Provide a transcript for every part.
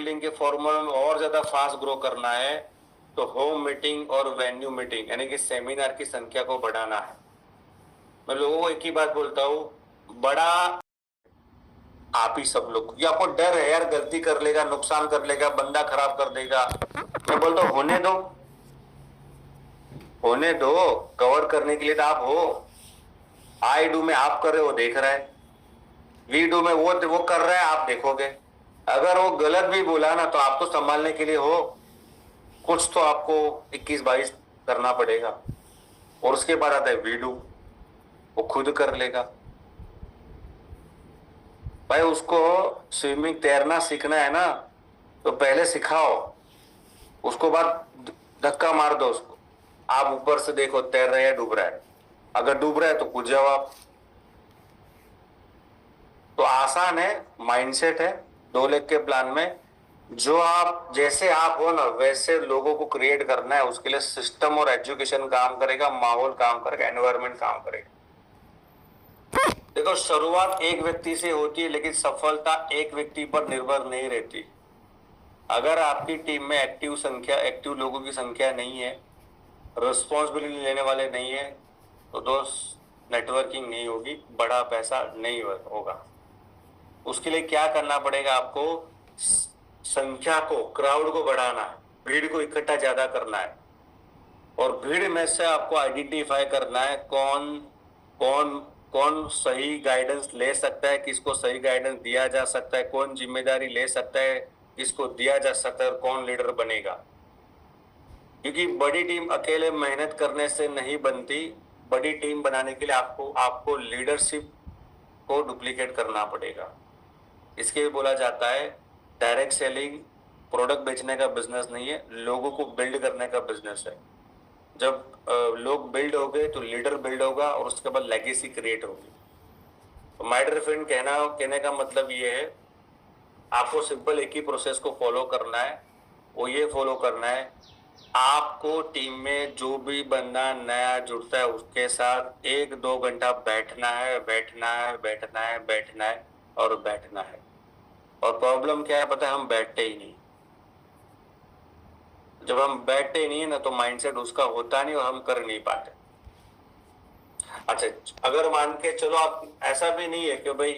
Building के formula में और ज्यादा फास्ट ग्रो करना है तो होम मीटिंग और वेन्यू मीटिंग यानी कि सेमिनार की संख्या को बढ़ाना है। मैं लोगों को एक ही बात बोलता हूँ, बड़ा आप ही सब लोग, या आपको डर है यार गलती कर लेगा, नुकसान कर लेगा, बंदा खराब कर देगा। मैं बोलता हूँ होने दो, होने दो, कवर करने के लिए तो आप हो। आई डू में आप कर रहे हो, देख रहा है, वी डू में वो कर रहा है, आप देखोगे। अगर वो गलत भी बोला ना तो आपको संभालने के लिए हो, कुछ तो आपको 21-22 करना पड़ेगा। और उसके बाद आता है वी डू, वो खुद कर लेगा। भाई उसको स्विमिंग तैरना सीखना है ना तो पहले सिखाओ, उसको बाद धक्का मार दो उसको। आप ऊपर से देखो तैर रहा है या डूब रहा है, अगर डूब रहा है तो कूद जाओ आप। तो आसान है, माइंडसेट है 2 लाख के प्लान में। जो आप जैसे आप हो ना वैसे लोगों को क्रिएट करना है, उसके लिए सिस्टम और एजुकेशन काम करेगा, माहौल काम करेगा, एनवायरनमेंट काम करेगा। देखो शुरुआत एक व्यक्ति से होती है लेकिन सफलता एक व्यक्ति पर निर्भर नहीं रहती। अगर आपकी टीम में एक्टिव लोगों की संख्या नहीं है, रिस्पॉन्सिबिलिटी लेने वाले नहीं है, तो दोस्त नेटवर्किंग नहीं होगी, बड़ा पैसा नहीं होगा। उसके लिए क्या करना पड़ेगा आपको, संख्या को, क्राउड को बढ़ाना है, भीड़ को इकट्ठा ज्यादा करना है। और भीड़ में से आपको आइडेंटिफाई करना है कौन कौन कौन सही गाइडेंस ले सकता है, किसको सही गाइडेंस दिया जा सकता है, कौन जिम्मेदारी ले सकता है, किसको दिया जा सकता है, और कौन लीडर बनेगा। क्योंकि बड़ी टीम अकेले मेहनत करने से नहीं बनती, बड़ी टीम बनाने के लिए आपको लीडरशिप को डुप्लीकेट करना पड़ेगा। इसके लिए बोला जाता है डायरेक्ट सेलिंग प्रोडक्ट बेचने का बिजनेस नहीं है, लोगों को बिल्ड करने का बिजनेस है। जब लोग बिल्ड हो गए तो लीडर बिल्ड होगा और उसके बाद लेगेसी क्रिएट होगी। तो माय डियर फ्रेंड, कहने का मतलब ये है, आपको सिंपल एक ही प्रोसेस को फॉलो करना है। वो ये फॉलो करना है, आपको टीम में जो भी बंदा नया जुड़ता है उसके साथ 1-2 घंटा बैठना है, बैठना है, बैठना है, बैठना है और बैठना है। और प्रॉब्लम क्या है पता है, हम बैठते ही नहीं। जब हम बैठते ही नहीं है ना तो माइंडसेट उसका होता नहीं और हम कर नहीं पाते। अच्छा, अगर मान के चलो आप, ऐसा भी नहीं है कि भाई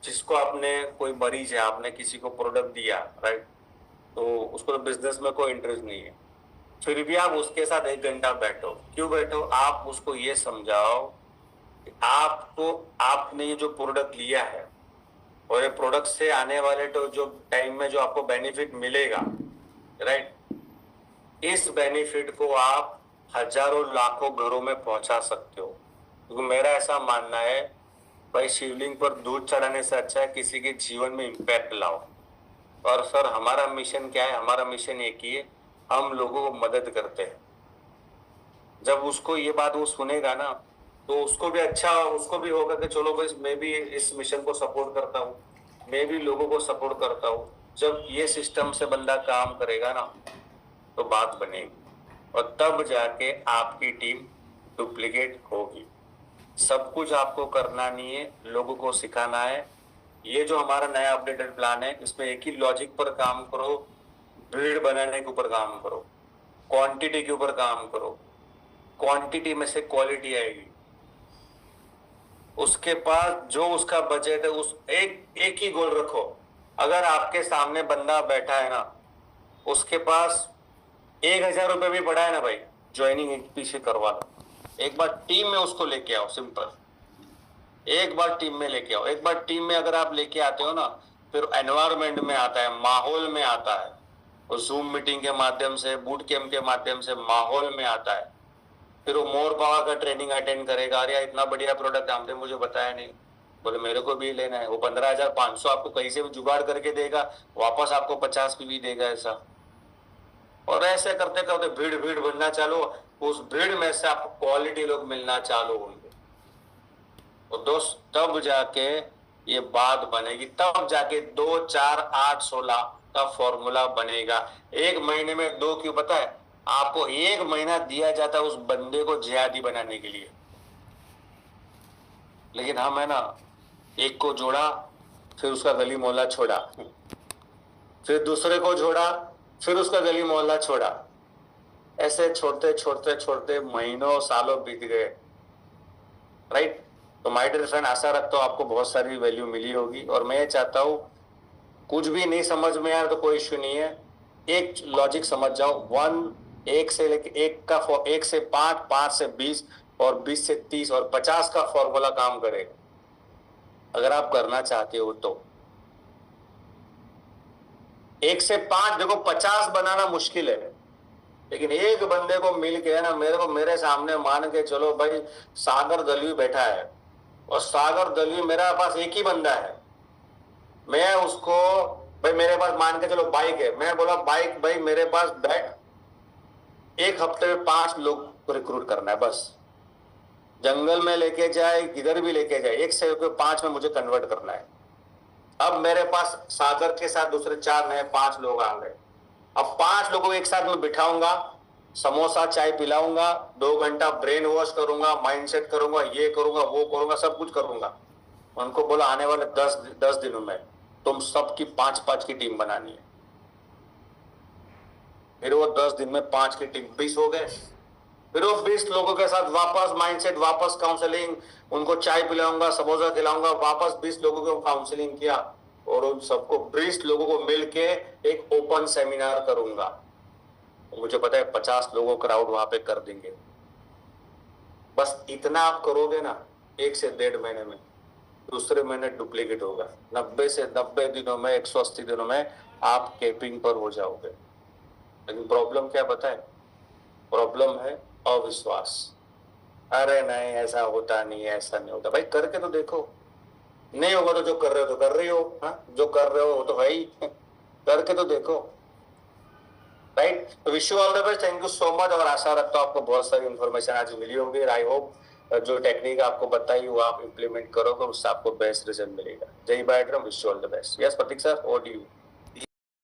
जिसको आपने, कोई मरीज है, आपने किसी को प्रोडक्ट दिया, राइट, तो उसको बिजनेस में कोई इंटरेस्ट नहीं है, फिर भी आप उसके साथ 1 घंटा बैठो। क्यों बैठो, आप उसको ये समझाओ कि आपने ये जो प्रोडक्ट लिया है और ये प्रोडक्ट से आने वाले तो जो टाइम में जो आपको बेनिफिट मिलेगा, राइट, इस बेनिफिट को आप हजारों लाखों घरों में पहुंचा सकते हो। क्योंकि मेरा ऐसा मानना है भाई, शिवलिंग पर दूध चढ़ाने से अच्छा है किसी के जीवन में इंपैक्ट लाओ। और सर हमारा मिशन क्या है, हमारा मिशन एक ही है, हम लोगों को मदद करते हैं। जब उसको ये बात वो सुनेगा ना तो उसको भी अच्छा, उसको भी होगा कि चलो भाई मैं भी इस मिशन को सपोर्ट करता हूँ, मैं भी लोगों को सपोर्ट करता हूँ। जब ये सिस्टम से बंदा काम करेगा ना तो बात बनेगी और तब जाके आपकी टीम डुप्लीकेट होगी। सब कुछ आपको करना नहीं है, लोगों को सिखाना है। ये जो हमारा नया अपडेटेड प्लान है इसमें एक ही लॉजिक पर काम करो, भीड़ बनाने के ऊपर काम करो, क्वांटिटी के ऊपर काम करो, क्वांटिटी में से क्वालिटी आएगी। उसके पास जो उसका बजट है उस एक ही गोल रखो। अगर आपके सामने बंदा बैठा है ना, उसके पास 1,000 रुपये भी पड़ा है ना भाई, ज्वाइनिंग पीछे करवा लो। एक बार टीम में उसको लेके आओ, सिंपल, एक बार टीम में लेके आओ। एक बार टीम में अगर आप लेके आते हो ना, फिर एनवायरनमेंट में आता है, माहौल में आता है, और जूम मीटिंग के माध्यम से, बूट कैंप के माध्यम से माहौल में आता है। फिर वो मोर पावर का ट्रेनिंग अटेंड करेगा, अरे इतना बढ़िया प्रोडक्ट आपने मुझे बताया नहीं, बोले मेरे को भी लेना है। वो 15,500 आपको कहीं से भी जुगाड़ करके देगा, वापस आपको 50 भी देगा ऐसा। और ऐसे करते करते भीड़ भीड़ बनना चालू, उस भीड़ में से आपको क्वालिटी लोग मिलना चालू होंगे। तो दोस्त तब जाके ये बात बनेगी, तब जाके 2, 4, 8, 16 का फॉर्मूला बनेगा। 1 महीने में 2 क्यों पता है, आपको 1 महीना दिया जाता है उस बंदे को जिहादी बनाने के लिए। लेकिन हम है ना, एक को जोड़ा फिर उसका गली मोहल्ला छोड़ा। फिर दूसरे को जोड़ा, फिर उसका गली मोहल्ला छोड़ा। ऐसे छोड़ते छोड़ते छोड़ते महीनों सालों बीत गए, राइट। तो माय डियर फ्रेंड, आशा रखता हूँ आपको बहुत सारी वैल्यू मिली होगी। और मैं ये चाहता हूँ, कुछ भी नहीं समझ में आया तो कोई इश्यू नहीं है, एक लॉजिक समझ जाओ। एक से लेके एक से 5, 5 से 20 और 20 से 30 और 50 का फॉर्मूला काम करेगा अगर आप करना चाहते हो तो। 1 से 5 देखो, 50 बनाना मुश्किल है, लेकिन एक बंदे को मिल के ना, मेरे सामने मान के चलो भाई, सागर दलवी बैठा है और सागर दलवी मेरा पास एक ही बंदा है, मैं उसको, भाई मेरे पास मान के चलो बाइक है, मैं बोला बाइक भाई मेरे पास बैठ, एक हफ्ते में 5 लोग को रिक्रूट करना है बस। जंगल में लेके जाए, किधर भी लेके जाए, 1 से 5 में मुझे कन्वर्ट करना है। अब मेरे पास सागर के साथ दूसरे 4 नए 5 लोग आ गए। अब 5 लोगों को एक साथ में बिठाऊंगा, समोसा चाय पिलाऊंगा, 2 घंटा ब्रेन वॉश करूंगा, माइंडसेट करूंगा, ये करूंगा वो करूंगा, सब कुछ करूंगा। उनको बोला आने वाले 10 दिनों में तुम सबकी 5-5 की टीम बनानी है। फिर वो 10 दिन में 5 की टीम 20 हो गए। फिर वो 20 लोगों के साथ वापस माइंडसेट, वापस काउंसलिंग, उनको चाय पिलाऊंगा, समोसा खिलाऊंगा, वापस 20 लोगों को काउंसलिंग किया और उन सबको 20 लोगों को मिलके एक ओपन सेमिनार करूंगा। मुझे पता है 50 लोगों क्राउड वहां पे कर देंगे। बस इतना आप करोगे ना, 1 से 1.5 महीने में, दूसरे महीने डुप्लीकेट होगा। 90 से 90 दिनों में, 180 दिनों में आप कैपिंग पर हो जाओगे। लेकिन प्रॉब्लम क्या पता है? प्रॉब्लम है अविश्वास। अरे नहीं ऐसा होता नहीं है, ऐसा नहीं होता। भाई करके तो देखो, नहीं होगा तो जो कर रहे हो तो कर रही हो, हाँ जो कर रहे हो वो तो है ही, करके तो देखो, राइट। तो wish you all the best, thank you so much. और आशा रखता हूँ आपको बहुत सारी इन्फॉर्मेशन आज मिली होगी। आई होप जो टेक्निक आपको बताई वो आप इंप्लीमेंट करोगे, उससे आपको बेस्ट रिजल्ट मिलेगा। जय बायड्रम, wish you all the best. Yes Prateek sir, over to you.